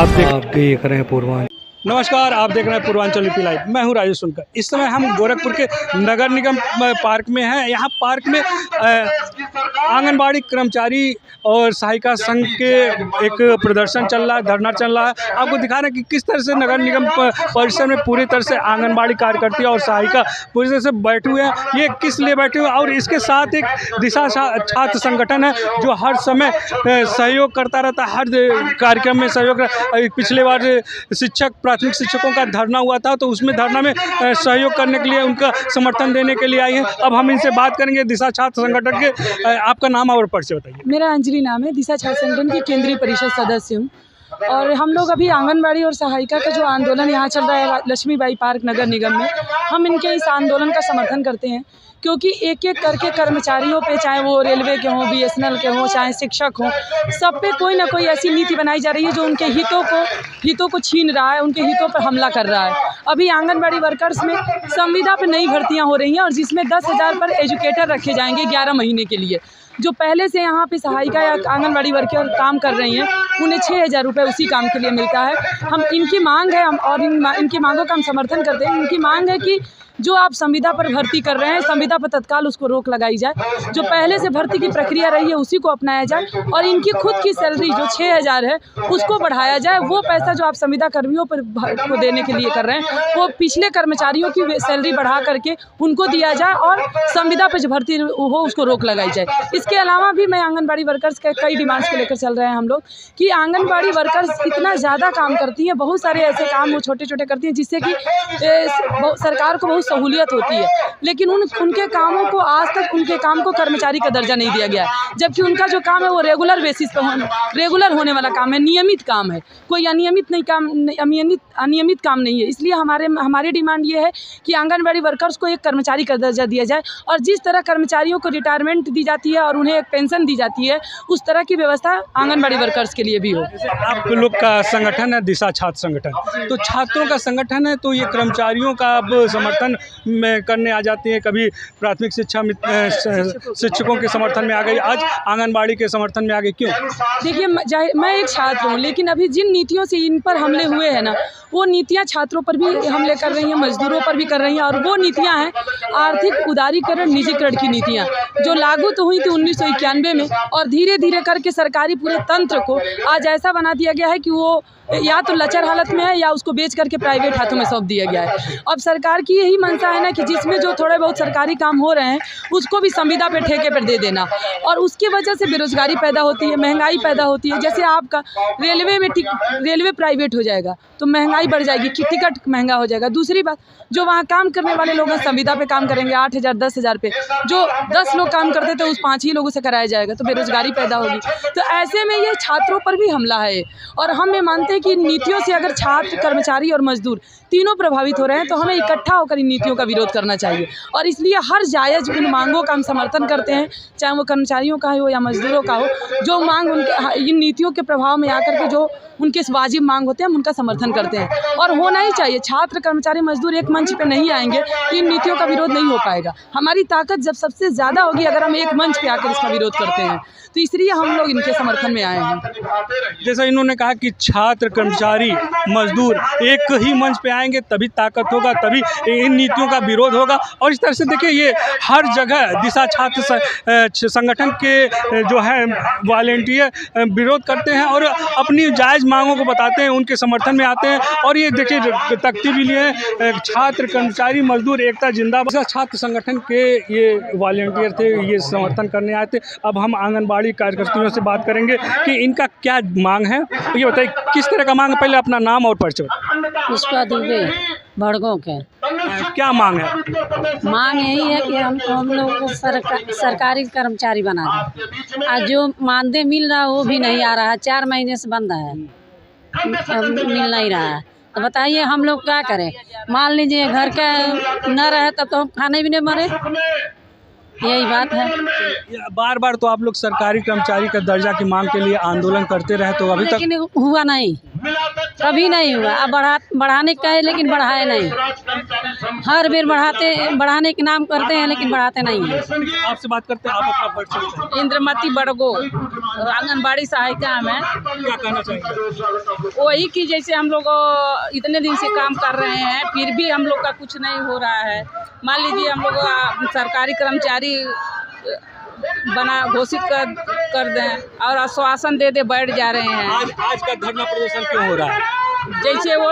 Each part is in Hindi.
आप देख रहे हैं पूर्वांचल। नमस्कार, आप देख रहे हैं पूर्वांचल यूपी लाइव। मैं हूं राजेश सुनकर। इस समय हम गोरखपुर के नगर निगम पार्क में हैं। यहाँ पार्क में आंगनबाड़ी कर्मचारी और सहायिका संघ के एक प्रदर्शन चल रहा है, धरना चल रहा है। आपको दिखा रहे हैं कि किस तरह से नगर निगम परिसर में पूरी तरह से आंगनबाड़ी कार्यकर्ता और सहायिका पूरी तरह से बैठे हुए हैं। ये किस लिए बैठे हुए हैं और इसके साथ एक दिशा छात्र संगठन है जो हर समय सहयोग करता रहता है, हर कार्यक्रम में सहयोग। पिछले बार शिक्षक प्राथमिक शिक्षकों का धरना हुआ था, तो उसमें धरना में सहयोग करने के लिए, उनका समर्थन देने के लिए आई हैं। अब हम इनसे बात करेंगे दिशा छात्र संगठन के। आपका नाम और परिचय बताइए। मेरा अंजलि नाम है, दिशा छात्र संगठन की केंद्रीय परिषद सदस्य हूँ। और हम लोग अभी आंगनबाड़ी और सहायिका का जो आंदोलन यहाँ चल रहा है लक्ष्मीबाई पार्क नगर निगम में, हम इनके इस आंदोलन का समर्थन करते हैं, क्योंकि एक एक करके कर्मचारियों पे, चाहे वो रेलवे के हों, बीएसएनएल के हों, चाहे शिक्षक हों, सब पे कोई ना कोई ऐसी नीति बनाई जा रही है जो उनके हितों को छीन रहा है, उनके हितों पर हमला कर रहा है। अभी आंगनबाड़ी वर्कर्स में संविदा पर नई भर्तियाँ हो रही हैं और जिसमें 10,000 पर एजुकेटर रखे जाएंगे 11 महीने के लिए। जो पहले से यहाँ पे सहायिका या आंगनबाड़ी वर्कर काम कर रही हैं, उन्हें 6,000 रुपये उसी काम के लिए मिलता है। हम इनकी मांग है, और इनकी मांगों का हम समर्थन करते हैं। इनकी मांग है कि जो आप संविदा पर भर्ती कर रहे हैं, संविदा पर तत्काल उसको रोक लगाई जाए। जो पहले से भर्ती की प्रक्रिया रही है उसी को अपनाया जाए और इनकी खुद की सैलरी जो 6,000 है उसको बढ़ाया जाए। वो पैसा जो आप संविदा कर्मियों पर को देने के लिए कर रहे हैं, वो पिछले कर्मचारियों की सैलरी बढ़ा करके उनको दिया जाए और संविदा पर जो भर्ती हो उसको रोक लगाई जाए। इसके अलावा भी मैं आंगनबाड़ी वर्कर्स के कई डिमांड्स को लेकर चल रहे हैं हम लोग, कि आंगनबाड़ी वर्कर्स इतना ज़्यादा काम करती हैं, बहुत सारे ऐसे काम वो छोटे छोटे करती हैं जिससे कि सरकार को बहुत सहूलियत होती है, लेकिन उनके कामों को आज तक उनके काम को कर्मचारी का दर्जा नहीं दिया गया है। जबकि उनका जो काम है वो रेगुलर बेसिस पर रेगुलर होने वाला काम है, नियमित काम है, कोई अनियमित काम नहीं है। इसलिए हमारी डिमांड ये है कि आंगनबाड़ी वर्कर्स को एक कर्मचारी का दर्जा दिया जाए और जिस तरह कर्मचारियों को रिटायरमेंट दी जाती है और उन्हें एक पेंशन दी जाती है, उस तरह की व्यवस्था आंगनबाड़ी वर्कर्स के लिए भी हो। आप लोग का संगठन है दिशा छात्र संगठन, तो छात्रों का संगठन है, तो ये कर्मचारियों का अब समर्थन में करने आ जाती हैं। कभी प्राथमिक शिक्षा शिक्षकों के समर्थन में आ गई, आज आंगनबाड़ी के समर्थन में आ गई। क्यों? देखिए, मैं एक छात्र हूँ, लेकिन अभी जिन नीतियों से इन पर हमले हुए हैं ना, वो नीतियाँ छात्रों पर भी हमले कर रही हैं, मजदूरों पर भी कर रही हैं। और वो नीतियाँ हैं आर्थिक उदारीकरण, निजीकरण की नीतियाँ, जो लागू तो हुई थी 1991 में, और धीरे धीरे करके सरकारी पूरे तंत्र को आज ऐसा बना दिया गया है कि वो या तो लचर हालत में है या उसको बेच करके प्राइवेट हाथों में सौंप दिया गया है। अब सरकार की यही मंशा है ना कि जिसमें जो थोड़े बहुत सरकारी काम हो रहे हैं उसको भी संविदा पे ठेके पर दे देना, और उसकी वजह से बेरोजगारी पैदा होती है, महंगाई पैदा होती है। जैसे आपका रेलवे प्राइवेट हो जाएगा तो महंगाई बढ़ जाएगी, टिकट महंगा हो जाएगा। दूसरी बात, जो वहाँ काम करने वाले लोग हैं संविदा पे काम करेंगे 8,000 10,000 पे, जो 10 लोग काम करते थे उस 5 ही लोगों से कराया जाएगा, तो बेरोजगारी पैदा होगी। तो ऐसे में ये छात्रों पर भी हमला है, और हम ये मानते हैं कि नीतियों से अगर छात्र, कर्मचारी और मजदूर तीनों प्रभावित हो रहे हैं तो हमें इकट्ठा होकर इन नीतियों का विरोध करना चाहिए। और इसलिए हर जायज़ उन मांगों का हम समर्थन करते हैं, चाहे वो कर्मचारियों का हो या मजदूरों का हो। जो मांग उनके इन नीतियों के प्रभाव में आकर के जो उनके वाजिब मांग होते हैं, हम उनका समर्थन करते हैं, और होना ही चाहिए। छात्र, कर्मचारी, मजदूर एक मंच पे नहीं आएंगे तो इन नीतियों का विरोध नहीं हो पाएगा। हमारी ताकत जब सबसे ज़्यादा होगी अगर हम एक मंच पे आकर इसका विरोध करते हैं, तो इसलिए हम लोग इनके समर्थन में आए हैं। जैसा इन्होंने कहा कि छात्र, कर्मचारी, मजदूर एक ही मंच पे आएंगे तभी ताकत होगा, तभी इन नीतियों का विरोध होगा। और इस तरह से देखिए, ये हर जगह दिशा छात्र संगठन के जो है वॉलेंटियर विरोध करते हैं और अपनी जायज़ मांगों को बताते हैं, उनके समर्थन में आते हैं। और ये देखिए तख्ती भी लिए, छात्र, कर्मचारी, मजदूर एकता जिंदाबाद। छात्र संगठन के ये वॉलेंटियर थे, ये समर्थन करने आए थे। अब हम आंगनबाड़ी कार्यकर्ताओं से बात करेंगे कि इनका क्या मांग है। ये बताइए किस तरह का मांग है, पहले अपना नाम और परिचय। पुष्पा दुबे, भड़गों के। क्या मांग है? मांग यही है कि हम लोग को सरकारी कर्मचारी बना दें। आज जो मानदेय मिल रहा है वो भी नहीं आ रहा है, 4 महीने से बंद है, मिल नहीं रहा है। तो बताइए हम लोग क्या करें? मान लीजिए घर का न रहे तब तो हम खाने भी नहीं मरे, यही बात है। बार बार तो आप लोग सरकारी कर्मचारी का दर्जा की मांग के लिए आंदोलन करते रहे, तो अभी तक लेकिन हुआ नहीं। कभी नहीं हुआ। अब बढ़ाने का है लेकिन बढ़ाए नहीं। हर बार बढ़ाने के नाम करते हैं लेकिन बढ़ाते नहीं हैं। आपसे बात करते हैं, आप अपना परिचय इंद्रमती बड़गो, आंगनबाड़ी सहायिका में। क्या कहना चाहेंगे? वही कि जैसे हम लोग इतने दिन से काम कर रहे हैं फिर भी हम लोग का कुछ नहीं हो रहा है। मान लीजिए हम लोग सरकारी कर्मचारी घोषित कर दें और आश्वासन दे बैठ जा रहे हैं। आज का धरना प्रदर्शन क्यों हो रहा है? जैसे वो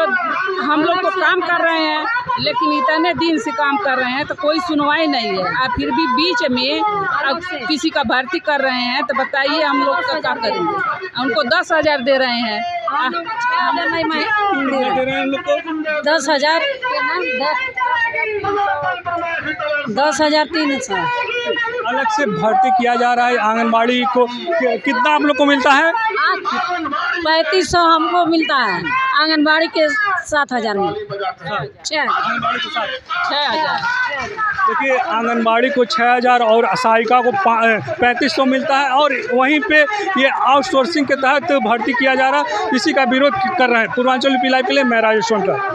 हम लोग तो काम कर रहे हैं लेकिन इतने दिन से काम कर रहे हैं तो कोई सुनवाई नहीं है। और फिर भी बीच में अब किसी का भर्ती कर रहे हैं तो बताइए हम लोग का क्या करेंगे। उनको 10,000 दे रहे हैं। 6,000 नहीं दे रहे हैं हम लोग को 10,000 10,300 अलग से भर्ती किया जा रहा है आंगनबाड़ी को। कितना आप लोग को मिलता है? 3500 हमको मिलता है। आंगनबाड़ी के 7,000 में 6,000। 6,000। देखिए आंगनबाड़ी को 6,000 और सहायिका को 3500 मिलता है और वहीं पे ये आउटसोर्सिंग के तहत भर्ती किया जा रहा है। इसी का विरोध कर रहे हैं। पूर्वांचल पीलाई के लिए मैं राजेश सोनकर।